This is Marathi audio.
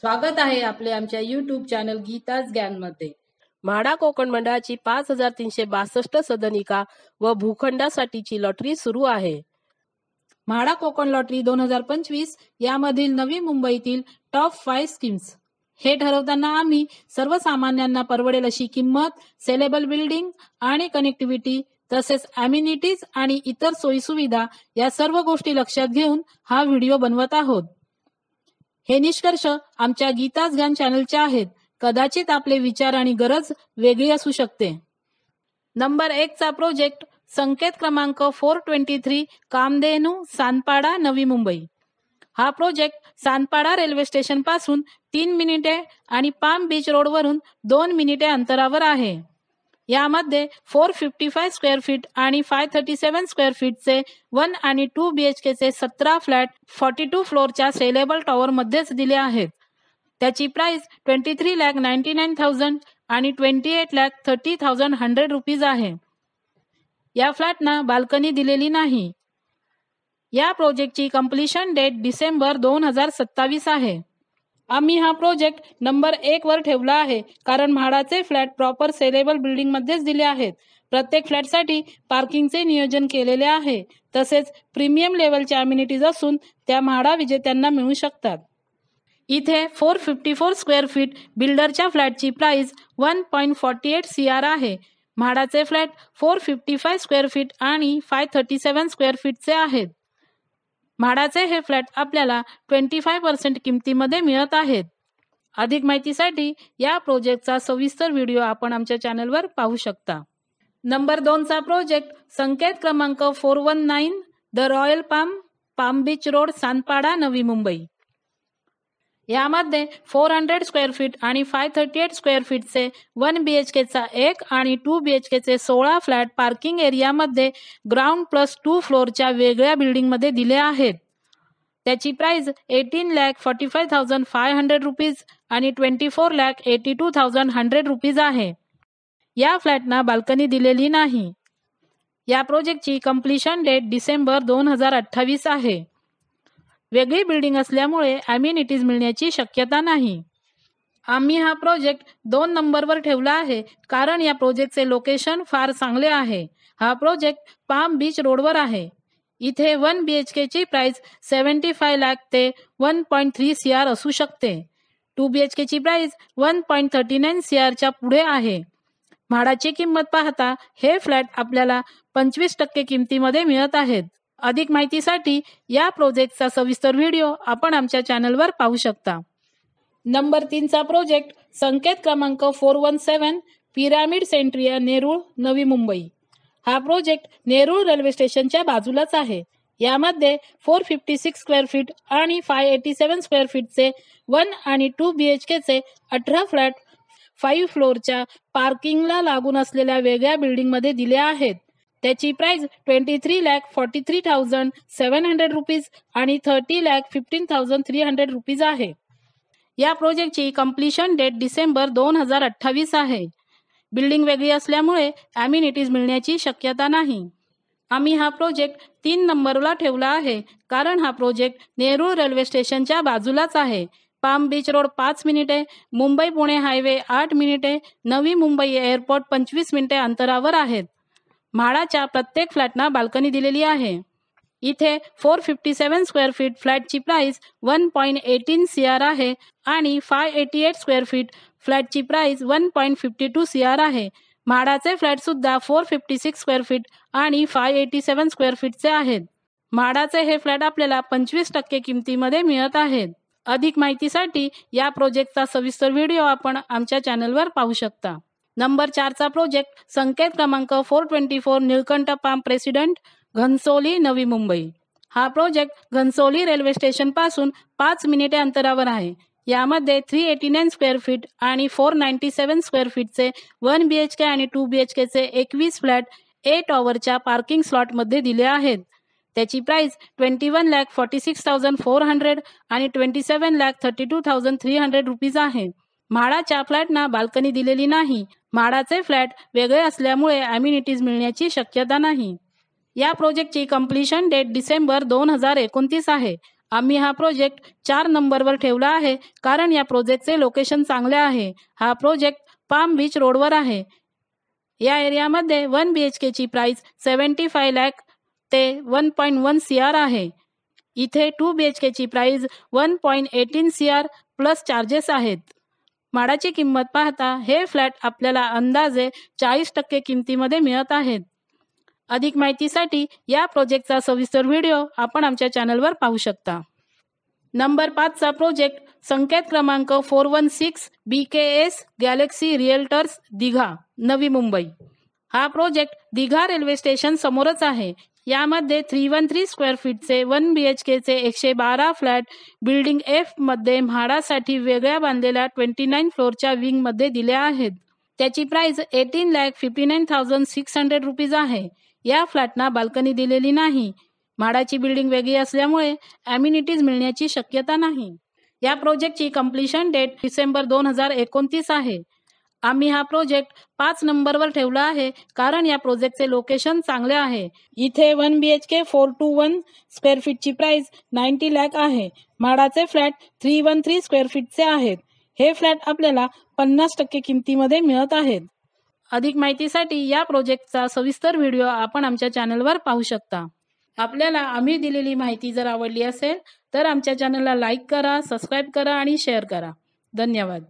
स्वागत आहे आपले आमच्या YouTube चॅनल गीताच ज्ञानमध्ये। म्हाडा कोकण मंडळाची 5362 सदनिका व भूखंडासाठीची लॉटरी सुरू आहे। म्हाडा कोकण लॉटरी 2025 यामधील नवी मुंबईतील टॉप 5 स्कीम्स हे ठरवताना आम्ही सर्वसामान्यांना परवडेल अशी किंमत, सेलेबल बिल्डिंग आणि कनेक्टिव्हिटी तसेच अम्युनिटीज आणि इतर सोयीसुविधा या सर्व गोष्टी लक्षात घेऊन हा व्हिडिओ बनवत आहोत। हे निष्कर्ष आमच्या गीताच ज्ञान चॅनलचे आहेत। कदाचित आपले विचार आणि गरज वेगळी असू शकते। नंबर 1 चा प्रोजेक्ट संकेत क्रमांक 423 कामधेनू सानपाडा नवी मुंबई। हा प्रोजेक्ट सानपाडा रेल्वे स्टेशन पासून 3 मिनिटे आणि पाम बीच रोड वरून 2 मिनिटे अंतरावर आहे। यामध्ये 455 स्क्वेअर फीट आणि 537 स्क्वेअर फीटचे 1 आणि 2 BHK चे 17 फ्लॅट 42 फ्लोअरच्या सेलेबल टॉवर मध्येच दिले आहेत। त्याची प्राइस 23,99,000 आणि 28,30,100 रुपीज आहे। या फ्लॅटना बाल्कनी दिलेली नाही। या प्रोजेक्टची कंप्लीशन डेट डिसेंबर 2027 आहे। आम्ही हा प्रोजेक्ट नंबर 1 वर ठेवला आहे कारण म्हाडाचे फ्लॅट प्रॉपर सेलेबल बिल्डिंग मध्येच दिले आहेत। प्रत्येक फ्लॅटसाठी पार्किंगचे नियोजन केलेले आहे तसेच प्रीमियम लेवलच्या अम्युनिटीज असून त्या म्हाडा विजेत्यांना मिळू शकतात। इथे 454 स्क्वेअर फीट बिल्डरच्या फ्लॅटची प्राइस 1.48 CR आहे। म्हाडाचे फ्लॅट 455 स्क्वेअर फीट आणि 537 स्क्वेअर फीटचे आहेत। म्हाडाचे हे फ्लॅट आपल्याला 25% किमतीमध्ये मिळत आहेत। अधिक माहितीसाठी या प्रोजेक्टचा सविस्तर व्हिडिओ आपण आमच्या चॅनलवर पाहू शकता। नंबर 2 चा प्रोजेक्ट संकेत क्रमांक 419 the royal palm beach road Sanpada Navi Mumbai. यामध्ये 400 स्क्वेअर फीट आणि 538 स्क्वेअर फीटचे 1 BHK चा 1 आणि 2 BHK चे 16 फ्लॅट पार्किंग एरियामध्ये ग्राउंड प्लस 2 फ्लोअरच्या वेगळ्या बिल्डिंगमध्ये दिले आहेत। त्याची प्राइस 18,45,500 रुपीज आणि 24,82,100 रुपीज आहे। या फ्लॅटना बाल्कनी दिलेली नाही। या प्रोजेक्टची कंप्लीशन डेट डिसेंबर 2028 आहे। वेगळी बिल्डिंग असल्यामुळे अम्युनिटीज मिळण्याची शक्यता नाही। आम्ही हा प्रोजेक्ट 2 नंबरवर ठेवला आहे कारण या प्रोजेक्टचे लोकेशन फार चांगले आहे। हा प्रोजेक्ट पाम बीच रोडवर आहे। इथे 1 BHK ची प्राइस 75 लाख ते 1.3 CR असू शकते। 2 BHK ची प्राइस 1.39 CR च्या पुढे आहे। म्हाडाची किंमत पाहता हे फ्लॅट आपल्याला 25% किमतीमध्ये मिळत आहेत। अधिक माहितीसाठी या प्रोजेक्टचा सविस्तर व्हिडिओ आपण आमच्या चॅनलवर पाहू शकता। नंबर 3 चा प्रोजेक्ट संकेत क्रमांक 417 पिरामिड सेंट्रिया नेरूळ नवी मुंबई। हा प्रोजेक्ट नेरूळ रेल्वे स्टेशनच्या बाजूलाच आहे। यामध्ये 456 स्क्वेअर फीट आणि 587 स्क्वेअर फीटचे 1 आणि 2 BHK चे 18 फ्लॅट 5 फ्लोअरच्या पार्किंगला लागून असलेल्या वेगळ्या बिल्डिंगमध्ये दिले आहेत। त्याची प्राइस 23,43,700 रुपीज आणि 30,15,300 रुपीज आहे। या प्रोजेक्टची कंप्लीशन डेट डिसेंबर 2028 आहे। बिल्डिंग वेगळी असल्यामुळे अम्युनिटीज मिळण्याची शक्यता नाही। आम्ही हा प्रोजेक्ट 3 नंबरला ठेवला आहे कारण हा प्रोजेक्ट नेरूळ रेल्वे स्टेशनच्या बाजूलाच आहे। पाम बीच रोड 5 मिनिटे, मुंबई पुणे हायवे 8 मिनिटे, नवी मुंबई एअरपोर्ट 25 मिनिटे अंतरावर आहेत। म्हाडाच्या प्रत्येक फ्लॅटना बाल्कनी दिलेली आहे। इथे 457 स्क्वेअर फीट फ्लॅटची प्राइस 1.18 CR आहे आणि 588 स्क्वेअर फीट फ्लॅटची प्राइस 1.52 CR आहे। म्हाडाचे फ्लॅट सुद्धा 456 स्क्वेअर फीट आणि 587 स्क्वेअर फीटचे आहेत। म्हाडाचे हे फ्लॅट आपल्याला 25% किमतीमध्ये मिळत आहेत। अधिक माहितीसाठी या प्रोजेक्टचा सविस्तर व्हिडिओ आपण आमच्या चॅनलवर पाहू शकता। नंबर 4 चा प्रोजेक्ट संकेत क्रमांक 424 निळकंठ पाम प्रेसिडेंट घनसोली नवी मुंबई। हा प्रोजेक्ट घनसोली रेल्वे स्टेशन पासून 5 मिनिटे अंतरावर आहे। यामध्ये 389 स्क्वेअर फीट आणि 497 स्क्वेअर फीटचे 1 BHK आणि 2 BHK चे 21 फ्लॅट A टॉवरच्या पार्किंग स्लॉटमध्ये दिले आहेत। त्याची प्राइस 21,46,400 आणि 27,32,300 रुपीज आहे। म्हाडाच्या फ्लॅटना बाल्कनी दिलेली नाही। म्हाडाचे फ्लॅट वेगळे असल्यामुळे अम्युनिटीज मिळण्याची शक्यता नाही। या प्रोजेक्टची कंप्लीशन डेट डिसेंबर 2029 आहे। आम्ही हा प्रोजेक्ट 4 नंबरवर ठेवला आहे कारण या प्रोजेक्टचे लोकेशन चांगले आहे. हा प्रोजेक्ट पाम बीच रोडवर आहे. या एरियामध्ये 1 BHK ची प्राइस 75 लाख ते 1.1 CR आहे. इथे 2 BHK ची प्राइस 1.18 CR प्लस चार्जेस आहेत. माडाची किंमत पाहता हे फ्लॅट आपल्याला अंदाजे 40% किमतीमध्ये मिळत आहेत. अधिक माहितीसाठी या प्रोजेक्टचा सविस्तर व्हिडिओ आपण आमच्या चॅनलवर पाहू शकता. नंबर 5चा प्रोजेक्ट संकेत क्रमांक 416 BKS Galaxy realtors Digha Navi Mumbai. हा प्रोजेक्ट दिघा रेल्वे स्टेशन समोरच आहे. यामध्ये 313 स्क्वेअर फीटचे 1 BHK चे 112 फ्लॅट बिल्डिंग F मध्ये म्हाडासाठी वेगळ्या बांधलेल्या 29 फ्लोअरच्या विंगमध्ये दिले आहेत. त्याची प्राइस 18,59,600 रुपीज आहे. या फ्लॅटना बाल्कनी दिलेली नाही. म्हाडाची बिल्डिंग वेगळी असल्यामुळे ॲम्युनिटीज मिळण्याची शक्यता नाही. या प्रोजेक्टची कंप्लीशन डेट डिसेंबर 2029 आहे. आम्ही हा प्रोजेक्ट 5 नंबरवर ठेवला आहे कारण या प्रोजेक्टचे लोकेशन चांगले आहे. इथे 1 BHK 421 स्क्वेअर फीटची प्राइस 90 लाख आहे. म्हाडाचे फ्लॅट 313 स्क्वेअर फीटचे आहेत. हे फ्लॅट आपल्याला 50% किमतीमध्ये मिळत आहेत. अधिक माहितीसाठी या प्रोजेक्टचा सविस्तर व्हिडिओ आपण आमच्या चॅनलवर पाहू शकता. आपल्याला आम्ही दिलेली माहिती जर आवडली असेल तर आमच्या चॅनलला लाईक करा, सबस्क्राईब करा आणि शेअर करा. धन्यवाद.